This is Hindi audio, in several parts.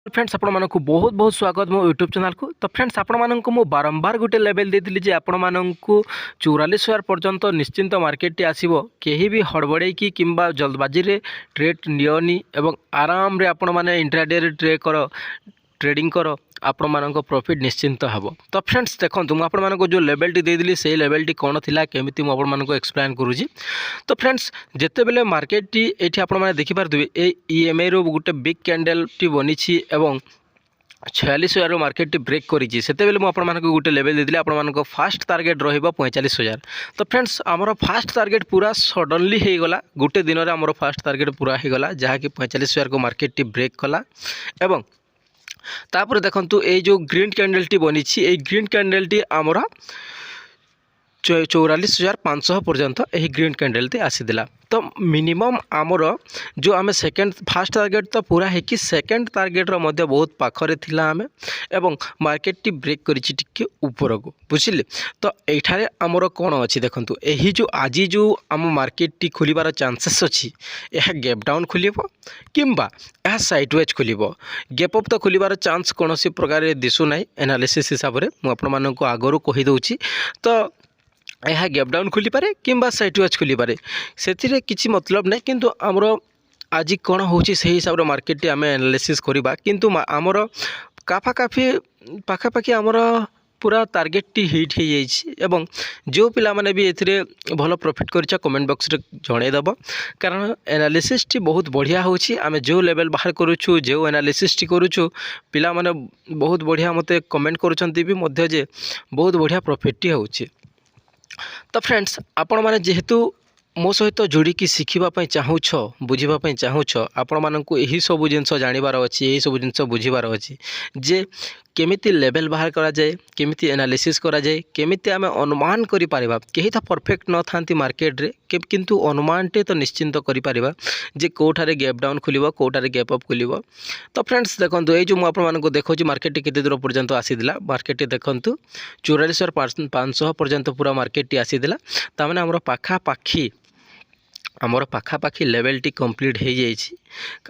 फ्रेंड्स आपण मानक बहुत बहुत स्वागत मो यूट्यूब चैनल को। तो फ्रेंड्स आपण मानक मु बारंबार गोटे लेवल देती जे आपण मानक 44,000 पर्यंत निश्चिंत मार्केट टी आसीबो। केही भी हड़बड़े की किंबा जल्दबाजी रे ट्रेड नियोनी एवं आराम रे आपण माने इंट्राडे रे ट्रेडिंग करो आपण मानक प्रॉफिट निश्चिंत हेबो। तो फ्रेंड्स देखंतु मु आपण मानक जो लेवल टी देदिली से लेवल टी कोन थिला केमिति मु आपण मानक एक्सप्लेन करूजी। तो फ्रेंड्स जेते बेले मार्केट टी एठी आपण माने देखि पारथुबे ए ईएमआई रो गुटे बिग कैंडल टी बनिछि एवं 46,000 मार्केट टी ब्रेक करिछि। सेते बेले मु आपण मानक गुटे लेवल देदिली आपण मानक फास्ट टारगेट रहिबो 45,000। तो फ्रेंड्स हमर फास्ट टारगेट पूरा सडनली हे गला गुटे दिन रे हमर फास्ट टारगेट पूरा हे गला जहा कि 45,000 को मार्केट टी ब्रेक कला। एवं तापर देखंतु ए जो ग्रीन कैंडल टी बनिछि ए ग्रीन कैंडल टी हमरा 44,500 पर्यंत यही ग्रीन कैंडल टी आसीदेला। तो मिनिमम आमर जो आम सेकेंड फास्ट टारगेट तो पूरा है कि सेकेंड टारगेट रो बहुत पाखरे थिला आमे एवं मार्केट टी ब्रेक करिछि टिके ऊपर को बुझिले। तो एठारे आमर कोन अछि देखंतु एही जो आज जो आम मार्केट टी खुलिबार चांसेस अछि यह गैप डाउन खुलिबो किंबा यह साइडवेज खुलिबो। गैप अप तो खुलिबार चांस कोनोसी प्रकार दिसु नै एनालिसिस हिसाब रे मु आपण मानक आगरो कहि दउछि। तो यह गैप डाउन खुली पारे किंबा साइडवेज खुली पारे से किसी मतलब नहीं किंतु आमर आज कौन होची से हिसाब रे मार्केट आम एनालिसिस करबा। किंतु आमर पाखापाखि आमर पूरा टारगेट टी हिट हो जाइए एवं जो पिला माने भी एथिरे भल प्रॉफिट करिछ कमेंट बॉक्स रे जणे दबो। कारण एनालिसिस टी बहुत बढ़िया होची आमे जो लेवल बाहर करूछु जो एनालिसिस टी करूछु पिला माने बहुत बढ़िया मते कमेंट करूछंती भी मध्य जे बहुत बढ़िया प्रॉफिट टी होची। तो फ्रेंड्स आपण माने जेहेतु मो सहित जोड़िकी शिखापी चाहूछ बुझापी चाहूछ आपण मानक यही सब जिनस जानवर अच्छी यही सब जिनस बुझार अच्छी जे केमिति लेवल बाहर करा जाए केमिति एनालिसिस करा जाए केमिति आमे अनुमान करि पारिबा। केही तो परफेक्ट न थांती मार्केट रे किंतु अनुमानटे तो निश्चिंत करि पारिबा जे कोठारे गैप डाउन खुलिबो कोठारे गैप अप खुलिबो। तो फ्रेंड्स देखंतु ए जो मु आपण मानक देखौची मार्केट केते दूर पर्यंत आसीदिला मार्केट देखंतु 44,500 पर्यंत पूरा मार्केट टी आसीदिला। तामाने हमर पाखापाखि लेवल टी कंप्लीट हो जाइए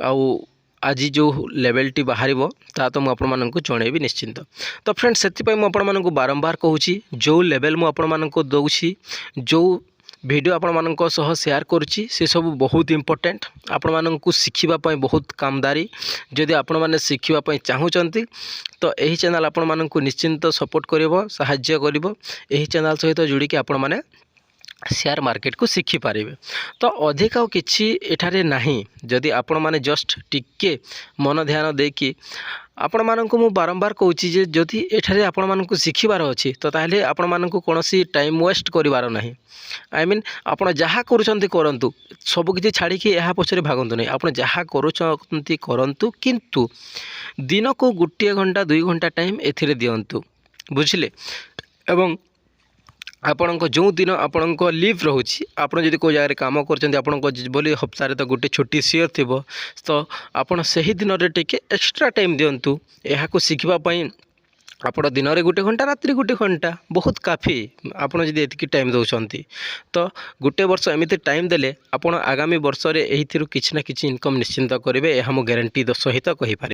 आउ आज जो लेवल टी बाहर ता तो मुझे जनइबी निश्चिंत। तो फ्रेंड्स से मुझे बारंबार कहूँ जो लेवल मुझे दौची जो वीडियो आपण मानक सह शेयर करुच्ची से सब बहुत इंपोर्टेंट आपण मानक शिखापी बहुत कामदारी जदि आपण मैंने शिखापी चाहूँगी तो यही चैनल आपण मानक निश्चिंत सपोर्ट करिवो साहाय्य करिवो। यही चैनल सहित जोड़िकी आपण माने शेयर मार्केट को शिखि पारे। तो अधिक किसी एठारे नहीं जदि आपण माने जस्ट टिके मन ध्यान देकी आपण मानक मु बारंबार कहूँ जे जदि एठारे आपण मानक शिखिबार अछि तो ताहले आपण मानक कोनोसी टाइम वेस्ट करिवार नहीं। आई मीन आपण जहाँ करूछंती करंतु सब किछि छाड़ी कि यहाँ पछरे भागंतु नहीं आपण जहाँ करूछंती करंतु किंतु दिन को 1 घंटा 2 घंटा टाइम एथिरे दियंतु बुझिले। एवं आपण जो दिन आपण लिव रोचे आपड़ जब कोई जगह कम कर हफ्तार तो गोटे छुट्टी सियर थी तो आपड़ से दिन में टे एक्स्ट्रा टाइम दिंतु यह शिखापी आप दिन में 1 घंटा रात्रि 1 घंटा बहुत काफ़ी आपड़ जब ये टाइम दौरान तो गोटे वर्ष एमती टाइम देले आप आगामी वर्ष में यही किसी ना किसी इनकम निश्चिंत करेंगे यह मु गारंटी सहित कहीपर।